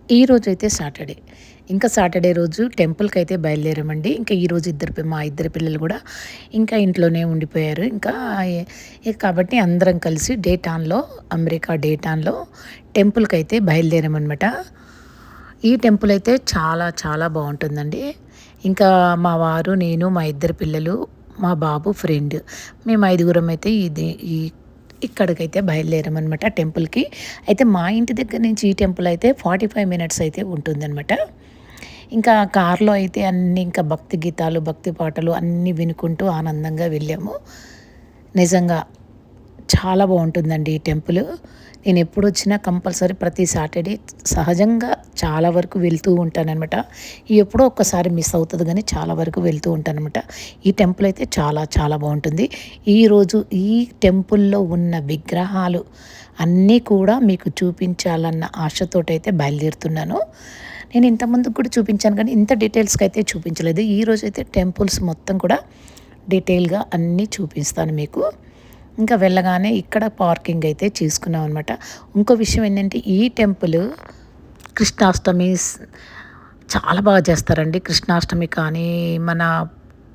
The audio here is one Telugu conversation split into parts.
ఈరోజైతే సాటర్డే. ఇంకా సాటర్డే రోజు టెంపుల్‌కైతే బయలుదేరామండి. ఇంకా ఈరోజు మా ఇద్దరు పిల్లలు గూడా ఇంకా ఇంట్లోనే ఉండిపోయారు. ఇంకా కాబట్టి అందరం కలిసి అమెరికా డేటాన్‌లో టెంపుల్‌కైతే బయలుదేరామనమాట. ఈ టెంపుల్ అయితే చాలా చాలా బావుంటుందండి. ఇంకా మా వారు, నేను, మా ఇద్దరు పిల్లలు, మా బాబు ఫ్రెండ్ మేము ఐదుగురమైతే ఈ ఇక్కడికైతే బయలుదేరామనమాట టెంపుల్‌కి. అయితే మా ఇంటి దగ్గర నుంచి ఈ టెంపుల్ అయితే 45 మినిట్స్ అయితే ఉంటుందనమాట. ఇంకా కార్‌లో అయితే అన్నీ ఇంకా భక్తి గీతాలు, భక్తి పాటలు అన్నీ వినుకుంటూ ఆనందంగా వెళ్ళాము. నిజంగా చాలా బావుంటుందండి ఈ టెంపులు. నేనెప్పుడొచ్చినా కంపల్సరీ ప్రతి సాటర్‌డే సహజంగా చాలా వరకు వెళ్తూ ఉంటాననమాట. ఎప్పుడో ఒక్కసారి మిస్ అవుతది గానీ చాలా వరకు వెళ్తూ ఉంటాననమాట. ఈ టెంపుల్ అయితే చాలా చాలా బావుంటుంది. ఈరోజు ఈ టెంపుల్‌లో ఉన్న విగ్రహాలు అన్నీ కూడా మీకు చూపించాలన్న ఆశతోటైతే బయలుదేరుతున్నాను. నేను ఇంతకుముందుకు కూడా చూపించాను కానీ ఇంత డీటెయిల్స్‌గా అయితే చూపించలేదు. ఈరోజైతే టెంపుల్స్ మొత్తం కూడా డీటెయిల్‌గా అన్నీ చూపిస్తాను మీకు. ఇంకా వెళ్ళగానే ఇక్కడ పార్కింగ్ అయితే చేసుకున్నాం అనమాట. ఇంకో విషయం ఏంటంటే ఈ టెంపుల్ కృష్ణాష్టమి చాలా బాగా చేస్తారండి. కృష్ణాష్టమి కానీ, మన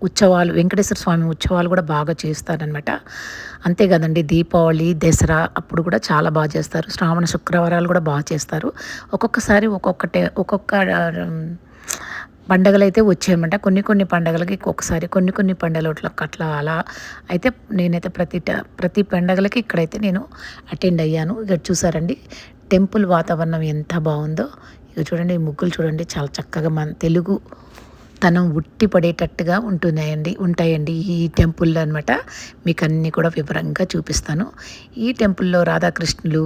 ఉత్సవాలు వెంకటేశ్వర స్వామి ఉత్సవాలు కూడా బాగా చేస్తారనమాట. అంతే కదండీ దీపావళి, దసరా అప్పుడు కూడా చాలా బాగా చేస్తారు. శ్రావణ శుక్రవారాలు కూడా బాగా చేస్తారు. ఒక్కొక్కసారి ఒక్కొక్క పండగలైతే వచ్చాయన్నమాట. కొన్ని కొన్ని పండగలకి ఒక్కొక్కసారి కొన్ని పండగలకి అట్లా అలా అయితే నేనైతే ప్రతి పండగలకి ఇక్కడైతే నేను అటెండ్ అయ్యాను. ఇక్కడ చూసారండి టెంపుల్ వాతావరణం ఎంత బావుందో. ఇగ చూడండి ఈ ముగ్గులు చూడండి చాలా చక్కగా మన తెలుగు తనం ఉట్టి పడేటట్టుగా ఉంటాయండి ఈ టెంపుల్‌లో అనమాట. మీకన్నీ కూడా వివరంగా చూపిస్తాను. ఈ టెంపుల్‌లో రాధాకృష్ణులు,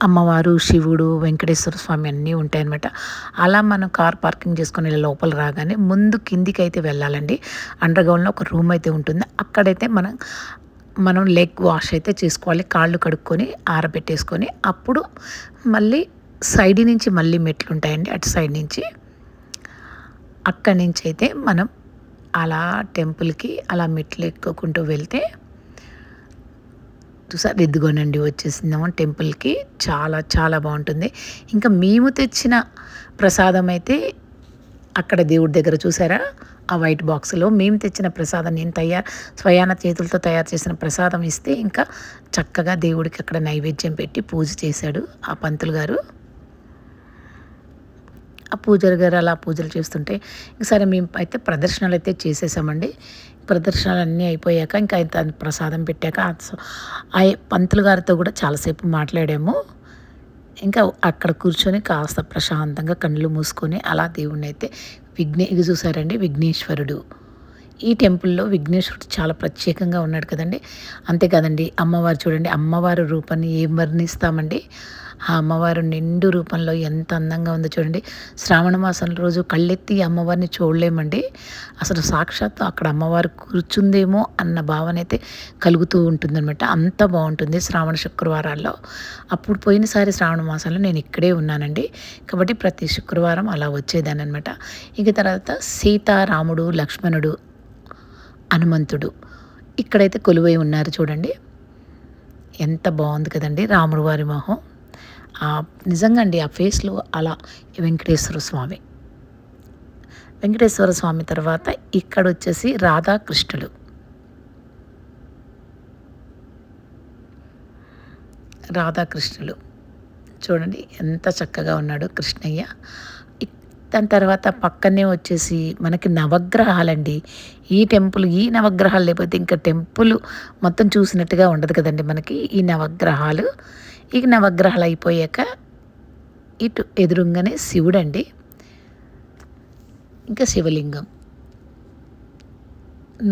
అమ్మవారు, శివుడు, వెంకటేశ్వర స్వామి అన్నీ ఉంటాయనమాట. అలా మనం కార్ పార్కింగ్ చేసుకొని ఇలా లోపల రాగానే ముందు కిందికైతే వెళ్ళాలండి. అండర్‌గ్రౌండ్‌లో ఒక రూమ్ అయితే ఉంటుంది. అక్కడైతే మనం లెగ్ వాష్ అయితే చేసుకోవాలి. కాళ్ళు కడుక్కొని ఆరబెట్టేసుకొని అప్పుడు మళ్ళీ సైడ్ నుంచి మళ్ళీ మెట్లుంటాయండి అటు సైడ్ నుంచి. అక్కడి నుంచైతే మనం అలా టెంపుల్‌కి అలా మెట్లు ఎక్కుకుంటూ వెళ్తే చూసారా ఇదిగోనండి వచ్చేసిందేమో టెంపుల్‌కి. చాలా చాలా బావుంటుంది. ఇంకా మేము తెచ్చిన ప్రసాదం అయితే అక్కడ దేవుడి దగ్గర చూసారా? ఆ వైట్ బాక్స్‌లో మేము తెచ్చిన ప్రసాదం నేను స్వయాన చేతులతో తయారు చేసిన ప్రసాదం ఇస్తే ఇంకా చక్కగా దేవుడికి అక్కడ నైవేద్యం పెట్టి పూజ చేశాడు ఆ పంతులు గారు. ఆ పూజారి గారు అలా పూజలు చేస్తుంటే సరే మేము అయితే ప్రదర్శనలైతే చేసేసామండి. ప్రదర్శనలన్నీ అయిపోయాక ఇంకా ప్రసాదం పెట్టాక పంతులు గారితో కూడా చాలాసేపు మాట్లాడాము. ఇంకా అక్కడ కూర్చొని కాస్త ప్రశాంతంగా కళ్ళు మూసుకొని అలా దేవుడినైతే ఇది చూసారండి విఘ్నేశ్వరుడు. ఈ టెంపుల్‌లో విఘ్నేశ్వరుడు చాలా ప్రత్యేకంగా ఉన్నాడు కదండీ! అంతే కాదండి అమ్మవారు చూడండి అమ్మవారి రూపాన్ని ఏం వర్ణిస్తామండి. ఆ అమ్మవారు నిండు రూపంలో ఎంత అందంగా ఉందో చూడండి. శ్రావణ మాసం రోజు కళ్ళెత్తి అమ్మవారిని చూడలేమండి. అసలు సాక్షాత్తు అక్కడ అమ్మవారు కూర్చుందేమో అన్న భావన అయితే కలుగుతూ ఉంటుందనమాట. అంత బావుంటుంది శ్రావణ శుక్రవారాల్లో. అప్పుడు పోయినసారి శ్రావణ మాసంలో నేను ఇక్కడే ఉన్నానండి. కాబట్టి ప్రతి శుక్రవారం అలా వచ్చేదాన్ననమాట. ఇక తర్వాత సీత, రాముడు, లక్ష్మణుడు, హనుమంతుడు ఇక్కడైతే కొలువై ఉన్నారు చూడండి. ఎంత బావుంది కదండీ రాముడు వారి మొహం. నిజంగా అండి ఆ ఫేస్‌లో అలా వెంకటేశ్వర స్వామి. వెంకటేశ్వర స్వామి తర్వాత ఇక్కడొచ్చేసి రాధాకృష్ణులు. రాధాకృష్ణులు చూడండి ఎంత చక్కగా ఉన్నాడో కృష్ణయ్య. దాని తర్వాత పక్కనే వచ్చేసి మనకి నవగ్రహాలండి. ఈ నవగ్రహాలు లేకపోతే ఇంకా టెంపుల్ మొత్తం చూసినట్టుగా ఉండదు కదండీ మనకి ఈ నవగ్రహాలు. ఈ నవగ్రహాలు అయిపోయాక ఇటు ఎదురుంగానే శివుడండి. ఇంకా శివలింగం,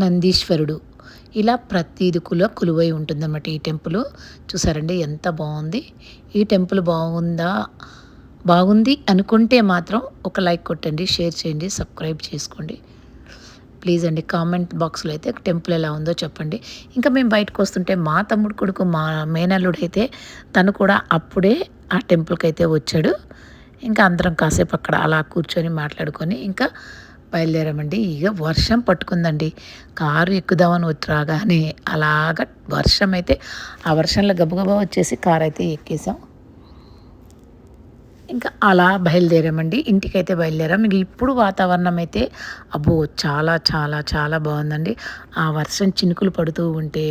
నందీశ్వరుడు ఇలా ప్రతీది కొలువై ఉంటుందన్నమాట ఈ టెంపుల్. చూసారండి ఎంత బావుంది. ఈ టెంపుల్ బాగుంది అనుకుంటే మాత్రం ఒక లైక్ కొట్టండి, షేర్ చేయండి, సబ్స్క్రైబ్ చేసుకోండి. ప్లీజ్ అండి కామెంట్ బాక్స్‌లో అయితే టెంపుల్ ఎలా ఉందో చెప్పండి. ఇంకా మేము బయటకు వస్తుంటే మా తమ్ముడు కొడుకు మా మేనల్లుడైతే తను కూడా అప్పుడే ఆ టెంపుల్‌కైతే వచ్చాడు. ఇంకా అందరం కాసేపు అక్కడ అలా కూర్చొని మాట్లాడుకొని ఇంకా బయలుదేరామండి. ఇక వర్షం పట్టుకుందండి. కారు ఎక్కుదామని రాగానే అలాగ వర్షం అయితే ఆ వర్షంలో గబగబా వచ్చేసి కారు అయితే ఎక్కేసాం. ఇంకా అలా బయలుదేరామండి. ఇంటికైతే బయలుదేరాం. ఇంక ఇప్పుడు వాతావరణం అయితే అబ్బో! చాలా చాలా చాలా బావుందండి. ఆ వర్షం చినుకులు పడుతూ ఉంటే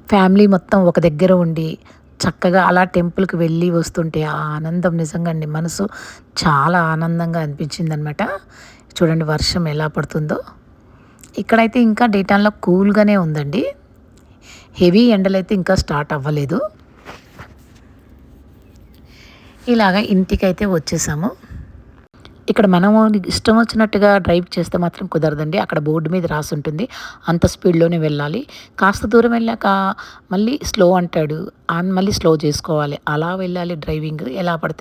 ఫ్యామిలీ మొత్తం ఒక దగ్గర ఉండి, చక్కగా అలా టెంపుల్‌కి వెళ్ళి వస్తుంటే ఆ ఆనందం నిజంగా అండి మనసు చాలా ఆనందంగా అనిపించిందనమాట. చూడండి వర్షం ఎలా పడుతుందో. ఇక్కడైతే ఇంకా డే టైమ్‌లో కూల్‌గానే ఉందండి. హెవీ ఎండలైతే ఇంకా స్టార్ట్ అవ్వలేదు. ఇలాగ ఇంటికైతే వచ్చేసాము. ఇక్కడ మనము ఇష్టం వచ్చినట్టుగా డ్రైవ్ చేస్తే మాత్రం కుదరదండి. అక్కడ బోర్డు మీద రాసుంటుంది. అంత స్పీడ్‌లోనే వెళ్ళాలి. కాస్త దూరం వెళ్ళాక మళ్ళీ స్లో అంటాడు. మళ్ళీ స్లో చేసుకోవాలి. అలా వెళ్ళాలి డ్రైవింగ్ ఎలా పడితే